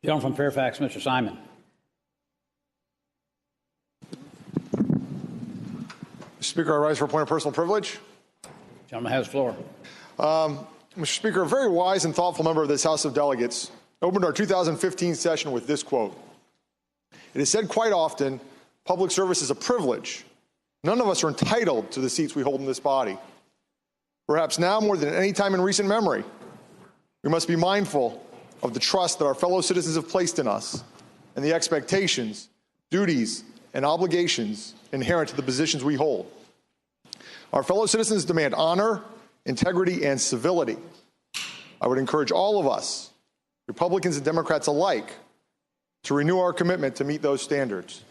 Gentleman from Fairfax, Mr. Simon. Mr. Speaker, I rise for a point of personal privilege. Gentleman has the floor. Mr. Speaker, a very wise and thoughtful member of this House of Delegates opened our 2015 session with this quote. It is said quite often, public service is a privilege. None of us are entitled to the seats we hold in this body. Perhaps now more than any time in recent memory, we must be mindful of the trust that our fellow citizens have placed in us and the expectations, duties, and obligations inherent to the positions we hold. Our fellow citizens demand honor, integrity, and civility. I would encourage all of us, Republicans and Democrats alike, to renew our commitment to meet those standards.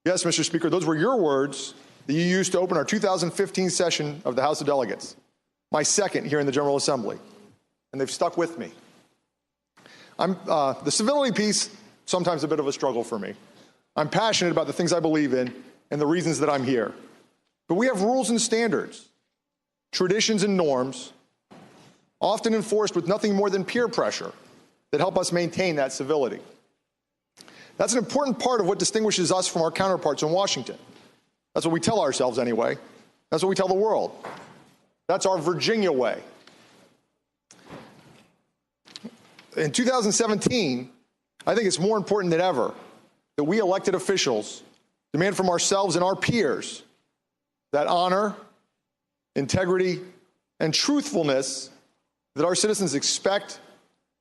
Yes, Mr. Speaker, those were your words that you used to open our 2015 session of the House of Delegates, my second here in the General Assembly, and they've stuck with me. The civility piece, sometimes a bit of a struggle for me. I'm passionate about the things I believe in and the reasons that I'm here. But we have rules and standards, traditions and norms, often enforced with nothing more than peer pressure, that help us maintain that civility. That's an important part of what distinguishes us from our counterparts in Washington. That's what we tell ourselves anyway. That's what we tell the world. That's our Virginia way. In 2017, I think it's more important than ever that we elected officials demand from ourselves and our peers that honor, integrity, and truthfulness that our citizens expect,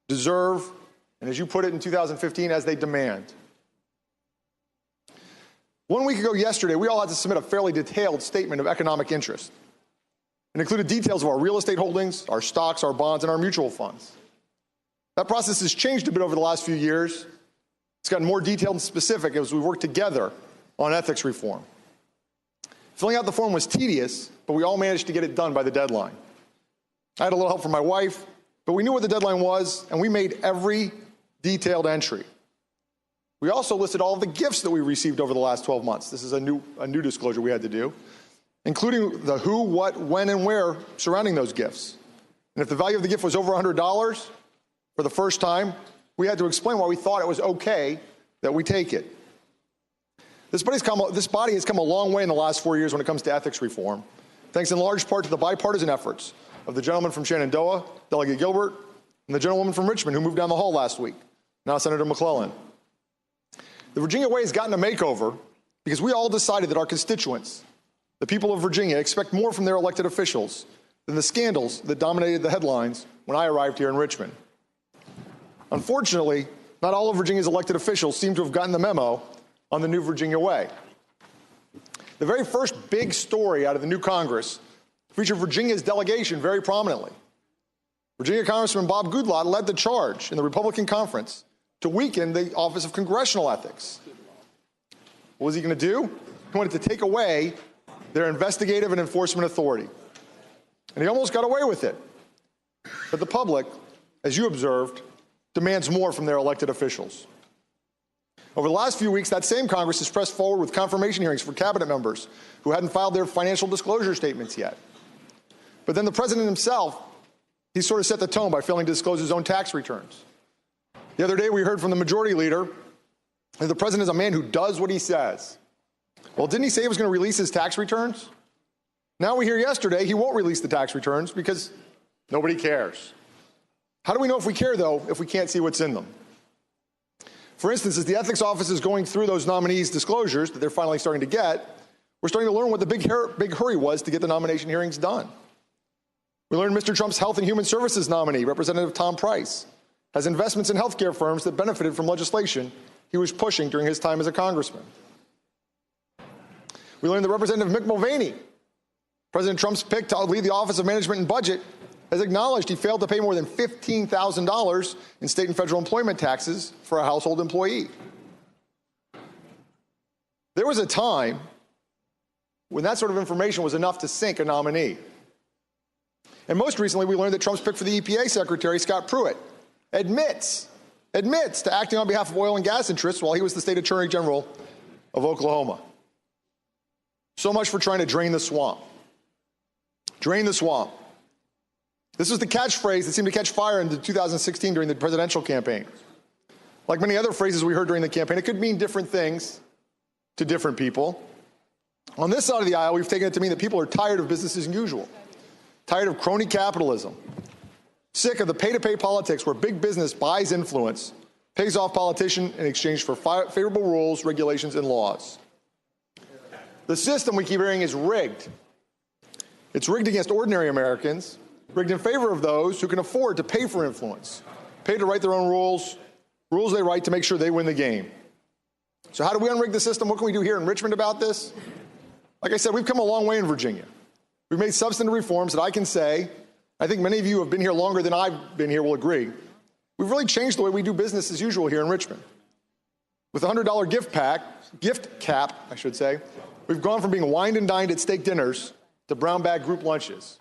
deserve, and as you put it in 2015, as they demand. 1 week ago yesterday, we all had to submit a fairly detailed statement of economic interest. It included details of our real estate holdings, our stocks, our bonds, and our mutual funds. That process has changed a bit over the last few years. It's gotten more detailed and specific as we work together on ethics reform. Filling out the form was tedious, but we all managed to get it done by the deadline. I had a little help from my wife, but we knew what the deadline was, and we made every detailed entry. We also listed all of the gifts that we received over the last 12 months. This is a new disclosure we had to do, including the who, what, when, and where surrounding those gifts. And if the value of the gift was over $100 for the first time, we had to explain why we thought it was okay that we take it. This body has come a long way in the last 4 years when it comes to ethics reform, thanks in large part to the bipartisan efforts of the gentleman from Shenandoah, Delegate Gilbert, and the gentlewoman from Richmond who moved down the hall last week, now Senator McClellan. The Virginia way has gotten a makeover because we all decided that our constituents, the people of Virginia, expect more from their elected officials than the scandals that dominated the headlines when I arrived here in Richmond. Unfortunately, not all of Virginia's elected officials seem to have gotten the memo on the new Virginia way. The very first big story out of the new Congress featured Virginia's delegation very prominently. Virginia Congressman Bob Goodlatte led the charge in the Republican conference to weaken the Office of Congressional Ethics. What was he going to do? He wanted to take away their investigative and enforcement authority. And he almost got away with it. But the public, as you observed, demands more from their elected officials. Over the last few weeks, that same Congress has pressed forward with confirmation hearings for cabinet members who hadn't filed their financial disclosure statements yet. But then the president himself, he sort of set the tone by failing to disclose his own tax returns. The other day, we heard from the majority leader that the president is a man who does what he says. Well, didn't he say he was going to release his tax returns? Now we hear yesterday he won't release the tax returns because nobody cares. How do we know if we care, though, if we can't see what's in them? For instance, as the ethics office is going through those nominees' disclosures that they're finally starting to get, we're starting to learn what the big hurry was to get the nomination hearings done. We learned Mr. Trump's Health and Human Services nominee, Representative Tom Price, has investments in healthcare firms that benefited from legislation he was pushing during his time as a congressman. We learned that Representative Mick Mulvaney, President Trump's pick to lead the Office of Management and Budget, has acknowledged he failed to pay more than $15,000 in state and federal employment taxes for a household employee. There was a time when that sort of information was enough to sink a nominee. And most recently, we learned that Trump's pick for the EPA Secretary, Scott Pruitt, admits to acting on behalf of oil and gas interests while he was the state attorney general of Oklahoma. So much for trying to drain the swamp. Drain the swamp. This was the catchphrase that seemed to catch fire in 2016 during the presidential campaign. Like many other phrases we heard during the campaign, it could mean different things to different people. On this side of the aisle, we've taken it to mean that people are tired of business as usual, tired of crony capitalism, sick of the pay-to-pay politics where big business buys influence, pays off politicians in exchange for favorable rules, regulations, and laws. The system, we keep hearing, is rigged. It's rigged against ordinary Americans, rigged in favor of those who can afford to pay for influence, pay to write their own rules, rules they write to make sure they win the game. So how do we unrig the system? What can we do here in Richmond about this? Like I said, we've come a long way in Virginia. We've made substantive reforms that I can say, I think many of you who have been here longer than I've been here will agree. We've really changed the way we do business as usual here in Richmond. With a $100 gift cap, I should say, we've gone from being wined and dined at steak dinners to brown bag group lunches.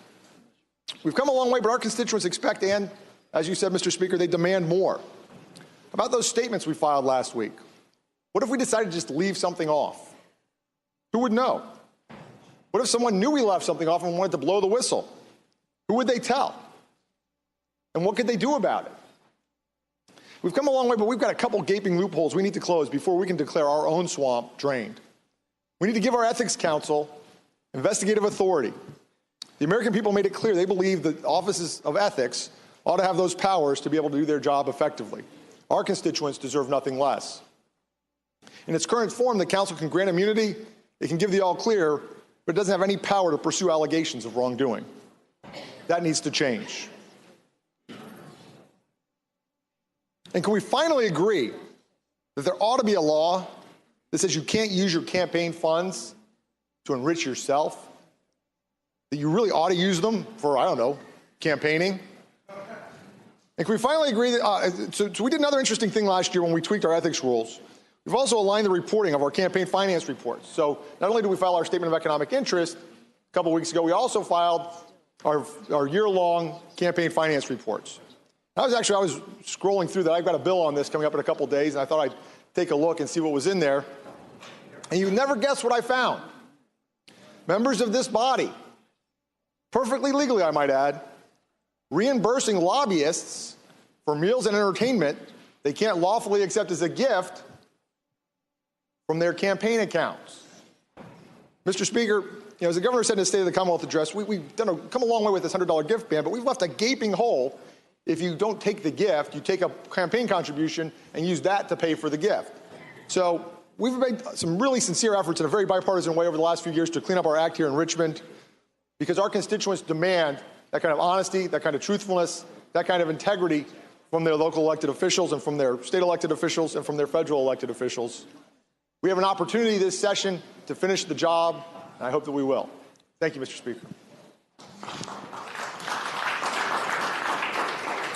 We've come a long way, but our constituents expect, and as you said, Mr. Speaker, they demand more. About those statements we filed last week, what if we decided to just leave something off? Who would know? What if someone knew we left something off and wanted to blow the whistle? Who would they tell? And what could they do about it? We've come a long way, but we've got a couple gaping loopholes we need to close before we can declare our own swamp drained. We need to give our Ethics Council investigative authority. The American people made it clear they believe the offices of ethics ought to have those powers to be able to do their job effectively. Our constituents deserve nothing less. In its current form, the council can grant immunity, it can give the all clear, but it doesn't have any power to pursue allegations of wrongdoing. That needs to change. And can we finally agree that there ought to be a law that says you can't use your campaign funds to enrich yourself? That you really ought to use them for, I don't know, campaigning? And can we finally agree that, so we did another interesting thing last year when we tweaked our ethics rules. We've also aligned the reporting of our campaign finance reports. So not only did we file our statement of economic interest a couple weeks ago, we also filed our year-long campaign finance reports. I was scrolling through that. I've got a bill on this coming up in a couple days, and I thought I'd take a look and see what was in there. And you never guess what I found. Members of this body, perfectly legally, I might add, reimbursing lobbyists for meals and entertainment they can't lawfully accept as a gift from their campaign accounts. Mr. Speaker, as the governor said in his State of the Commonwealth address, we've come a long way with this $100 gift ban, but we've left a gaping hole. If you don't take the gift, you take a campaign contribution and use that to pay for the gift. So we've made some really sincere efforts in a very bipartisan way over the last few years to clean up our act here in Richmond, because our constituents demand that kind of honesty, that kind of truthfulness, that kind of integrity from their local elected officials and from their state elected officials and from their federal elected officials. We have an opportunity this session to finish the job, and I hope that we will. Thank you, Mr. Speaker.